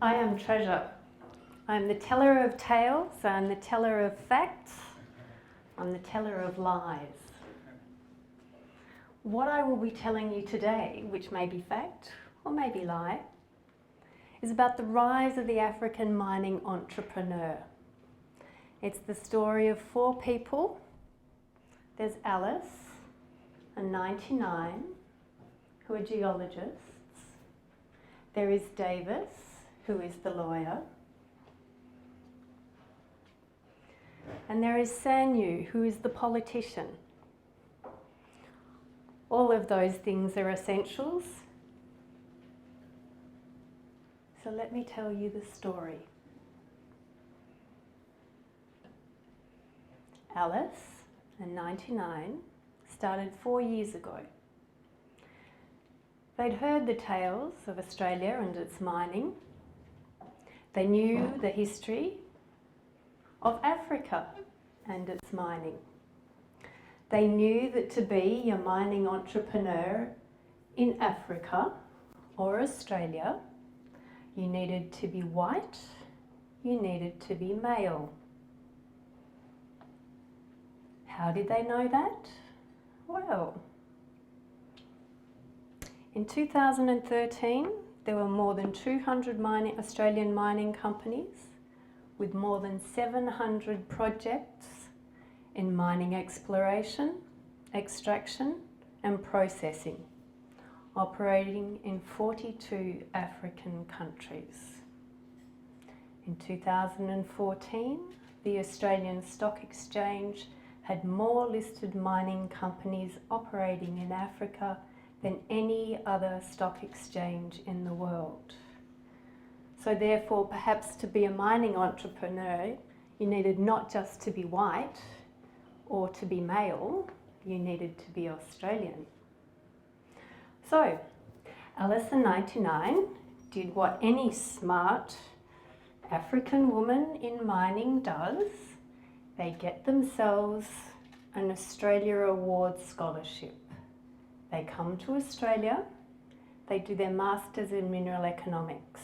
I am Treasure. I'm the teller of tales, I'm the teller of facts, I'm the teller of lies. What I will be telling you today, which may be fact or may be lie, is about the rise of the African mining entrepreneur. It's the story of 4 people. There's Alice and 99 who are geologists. There is Davis, who is the lawyer. And there is Sanyu, who is the politician. All of those things are essentials. So let me tell you the story. Alice and 99 started 4 years ago. They'd heard the tales of Australia and its mining. They knew the history of Africa and its mining. They knew that to be a mining entrepreneur in Africa or Australia, you needed to be white, you needed to be male. How did they know that? Well, in 2013, there were more than 200 Australian mining companies with more than 700 projects in mining exploration, extraction and processing, operating in 42 African countries. In 2014, the Australian Stock Exchange had more listed mining companies operating in Africa than any other stock exchange in the world. So therefore, perhaps to be a mining entrepreneur, you needed not just to be white or to be male, you needed to be Australian. So, Alice and 99 did what any smart African woman in mining does. They get themselves an Australia Award scholarship. They come to Australia, they do their Masters in Mineral Economics.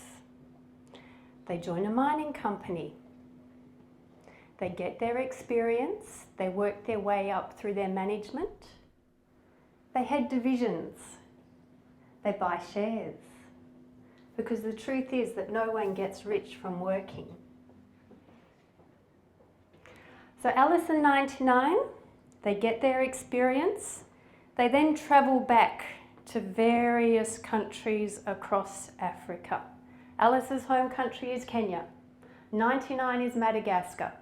They join a mining company. They get their experience, they work their way up through their management. They head divisions. They buy shares. Because the truth is that no one gets rich from working. So Alice and 99, they get their experience. They then travel back to various countries across Africa. Alice's home country is Kenya. 99 is Madagascar.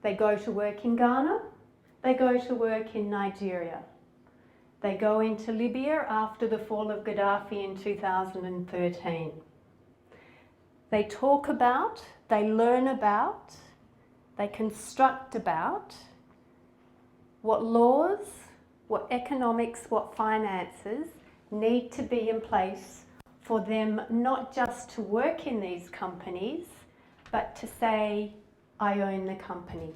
They go to work in Ghana. They go to work in Nigeria. They go into Libya after the fall of Gaddafi in 2013. They talk about, they learn about, they construct about what laws, what economics, what finances need to be in place for them not just to work in these companies, but to say, I own the company.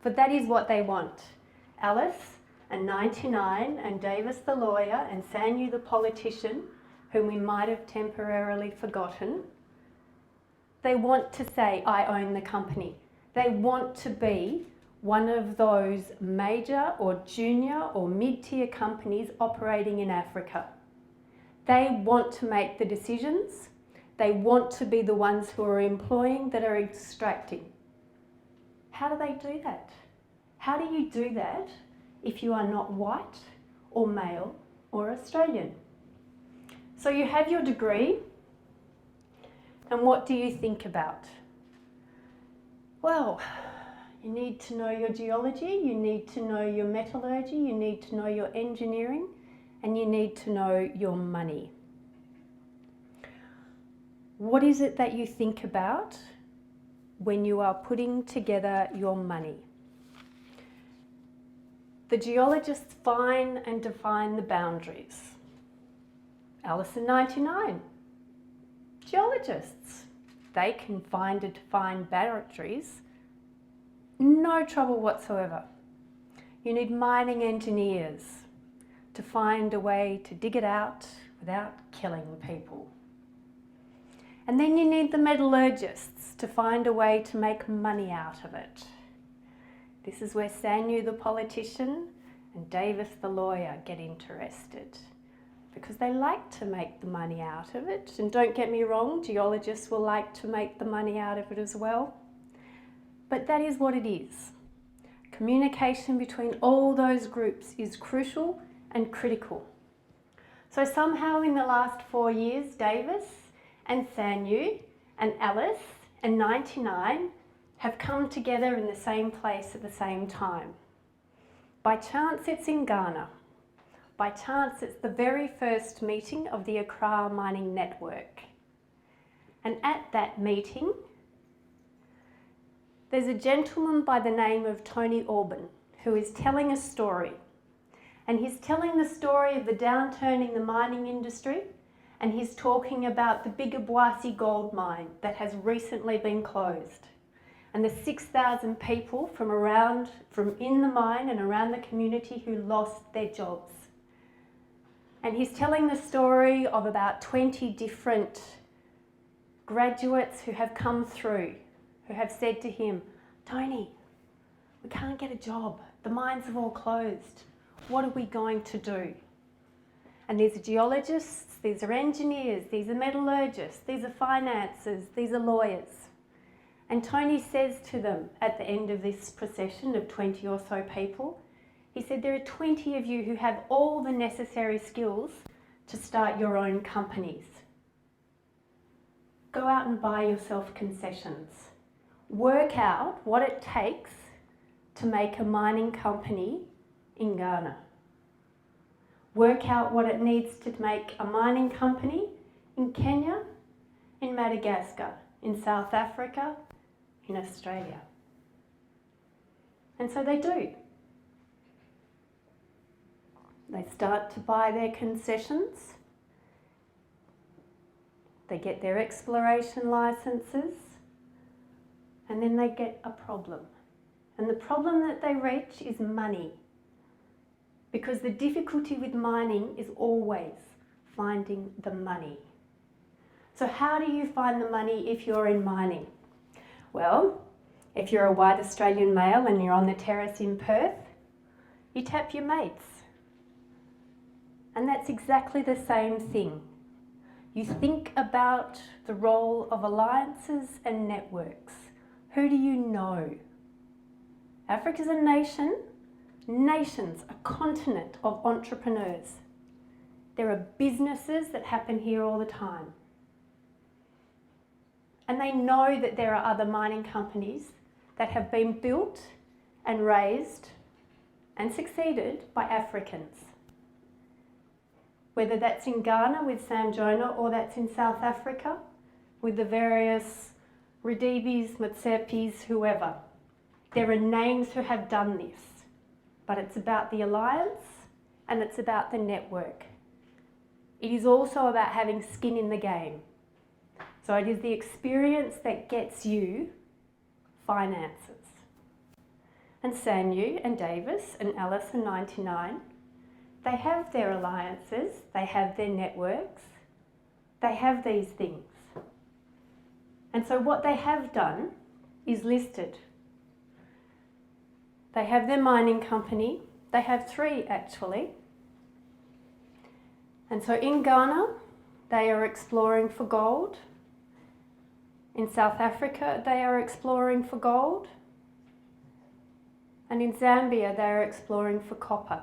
But that is what they want. Alice and 99 and Davis the lawyer and Sanyu the politician, whom we might have temporarily forgotten, they want to say, I own the company. They want to be one of those major or junior or mid-tier companies operating in Africa. They want to make the decisions. They want to be the ones who are employing, that are extracting. How do they do that? How do you do that if you are not white or male or Australian? So you have your degree, and what do you think about? Well, you need to know your geology, you need to know your metallurgy, you need to know your engineering, and you need to know your money. What is it that you think about when you are putting together your money? The geologists find and define the boundaries. Alice and 99, geologists. They can find and define boundaries. No trouble whatsoever. You need mining engineers to find a way to dig it out without killing people. And then you need the metallurgists to find a way to make money out of it. This is where Sanyu the politician and Davis the lawyer get interested, because they like to make the money out of it. And don't get me wrong, geologists will like to make the money out of it as well. But that is what it is. Communication between all those groups is crucial and critical. So somehow in the last 4 years, Davis and Sanyu and Alice and 99 have come together in the same place at the same time. By chance it's in Ghana. By chance it's the very first meeting of the Accra Mining Network. And at that meeting, there's a gentleman by the name of Tony Orban who is telling a story. And he's telling the story of the downturn in the mining industry, and he's talking about the Big Obuasi gold mine that has recently been closed, and the 6,000 people from in the mine and around the community who lost their jobs. And he's telling the story of about 20 different graduates who have come through, who have said to him, "Tony, we can't get a job. The mines have all closed. What are we going to do?" And these are geologists, these are engineers, these are metallurgists, these are financiers, these are lawyers. And Tony says to them at the end of this procession of 20 or so people, he said, "There are 20 of you who have all the necessary skills to start your own companies. Go out and buy yourself concessions. Work out what it takes to make a mining company in Ghana. Work out what it needs to make a mining company in Kenya, in Madagascar, in South Africa, in Australia." And so they do. They start to buy their concessions. They get their exploration licenses, and then they get a problem. And the problem that they reach is money. Because the difficulty with mining is always finding the money. So how do you find the money if you're in mining? Well, if you're a white Australian male and you're on the terrace in Perth, you tap your mates. And that's exactly the same thing. You think about the role of alliances and networks. Who do you know? Africa's a nation. Nations, a continent of entrepreneurs. There are businesses that happen here all the time. And they know that there are other mining companies that have been built and raised and succeeded by Africans. Whether that's in Ghana with Sam Jonah or that's in South Africa with the various Radibis, Mutsepis, whoever. There are names who have done this. But it's about the alliance and it's about the network. It is also about having skin in the game. So it is the experience that gets you finances. And Sanyu and Davis and Alice and 99, they have their alliances, they have their networks, they have these things. And so what they have done is listed. They have their mining company. They have 3 actually. And so in Ghana, they are exploring for gold. In South Africa, they are exploring for gold. And in Zambia, they are exploring for copper.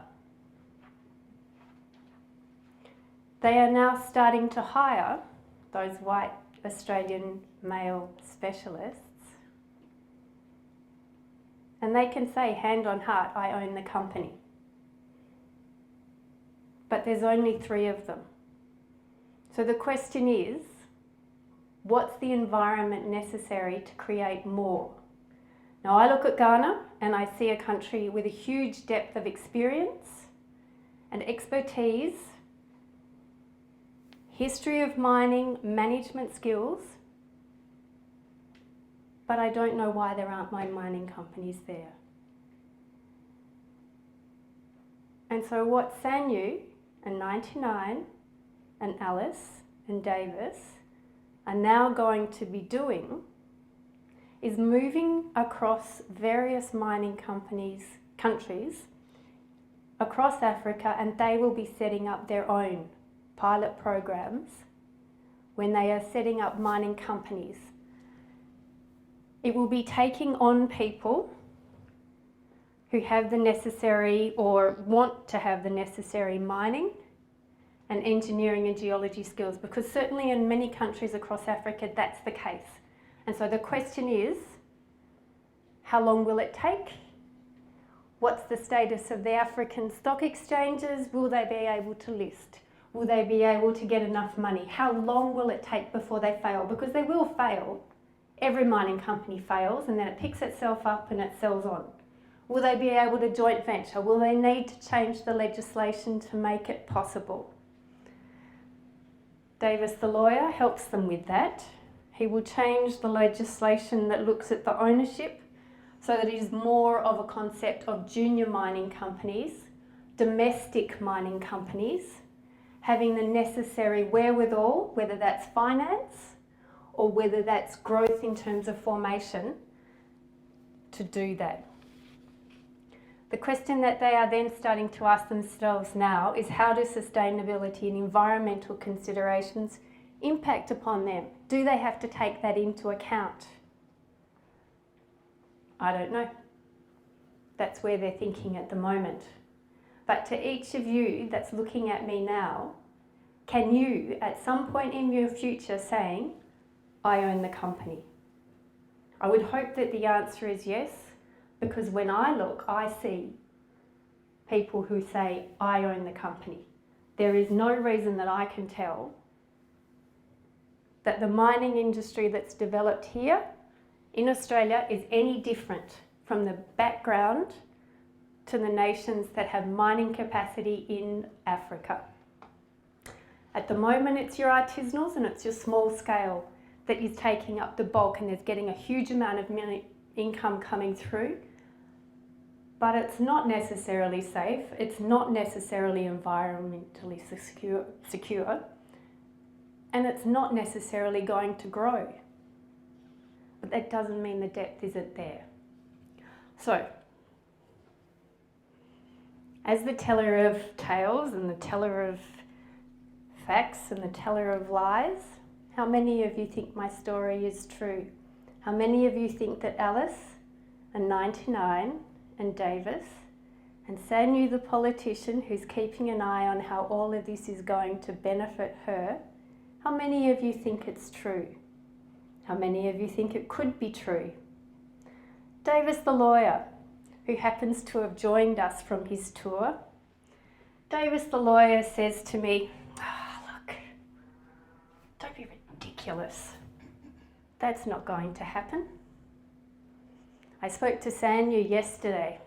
They are now starting to hire those white Australian male specialists. And they can say, hand on heart, I own the company. But there's only 3 of them. So the question is, what's the environment necessary to create more? Now I look at Ghana and I see a country with a huge depth of experience and expertise, history of mining, management skills, but I don't know why there aren't mining companies there. And so what Sanyu and 99 and Alice and Davis are now going to be doing is moving across various mining countries across Africa, and they will be setting up their own pilot programs when they are setting up mining companies. It will be taking on people who have the necessary or want to have the necessary mining and engineering and geology skills, because certainly in many countries across Africa that's the case. And so the question is, how long will it take? What's the status of the African stock exchanges? Will they be able to list? Will they be able to get enough money? How long will it take before they fail? Because they will fail. Every mining company fails, and then it picks itself up and it sells on. Will they be able to joint venture? Will they need to change the legislation to make it possible? Davis, the lawyer, helps them with that. He will change the legislation that looks at the ownership so that it is more of a concept of junior mining companies, domestic mining companies, having the necessary wherewithal, whether that's finance or whether that's growth in terms of formation, to do that. The question that they are then starting to ask themselves now is, how do sustainability and environmental considerations impact upon them? Do they have to take that into account? I don't know. That's where they're thinking at the moment. But to each of you that's looking at me now, can you at some point in your future saying, I own the company? I would hope that the answer is yes, because when I look, I see people who say, I own the company. There is no reason that I can tell that the mining industry that's developed here in Australia is any different from the background to the nations that have mining capacity in Africa. At the moment, it's your artisanals and it's your small scale that is taking up the bulk, and is getting a huge amount of income coming through. But it's not necessarily safe, it's not necessarily environmentally secure, and it's not necessarily going to grow. But that doesn't mean the depth isn't there. So, as the teller of tales and the teller of facts and the teller of lies, how many of you think my story is true? How many of you think that Alice and 99 and Davis and Sanyu the politician, who's keeping an eye on how all of this is going to benefit her, how many of you think it's true? How many of you think it could be true? Davis the lawyer, who happens to have joined us from his tour, Davis the lawyer says to me, look, don't be ridiculous. That's not going to happen. I spoke to Sanyu yesterday.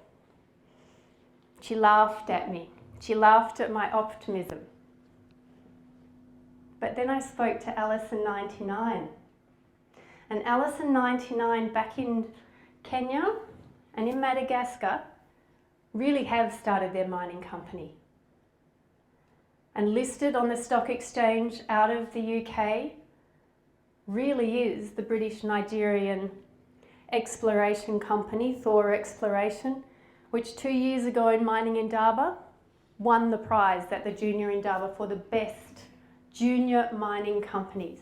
She laughed at me. She laughed at my optimism. But then I spoke to Alice and 99. And Alice and 99 back in Kenya and in Madagascar really have started their mining company and listed on the stock exchange out of the UK. Really is the British Nigerian exploration company, Thor Exploration, which 2 years ago in Mining Indaba won the prize at the Junior Indaba for the best junior mining companies.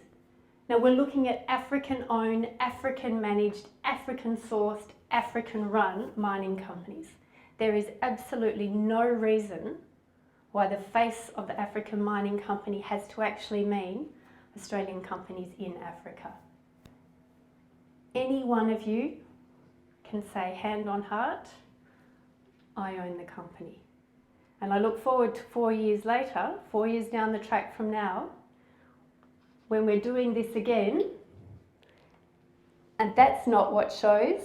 Now we're looking at African-owned, African-managed, African-sourced, African-run mining companies. There is absolutely no reason why the face of the African mining company has to actually mean Australian companies in Africa. Any one of you can say, hand on heart, I own the company. And I look forward to 4 years later, 4 years down the track from now, when we're doing this again, and that's not what shows.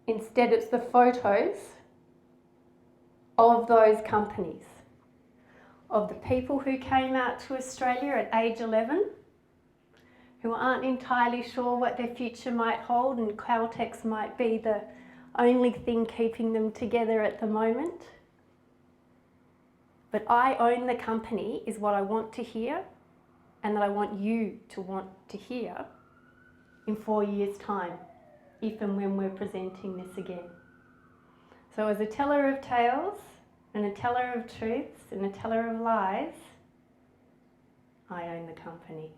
Instead, it's the photos of those companies, of the people who came out to Australia at age 11, who aren't entirely sure what their future might hold, and Caltex might be the only thing keeping them together at the moment. But I own the company is what I want to hear. and that I want you to want to hear in 4 years' time, if and when we're presenting this again. So as a teller of tales, and a teller of truths, and a teller of lies, I own the company.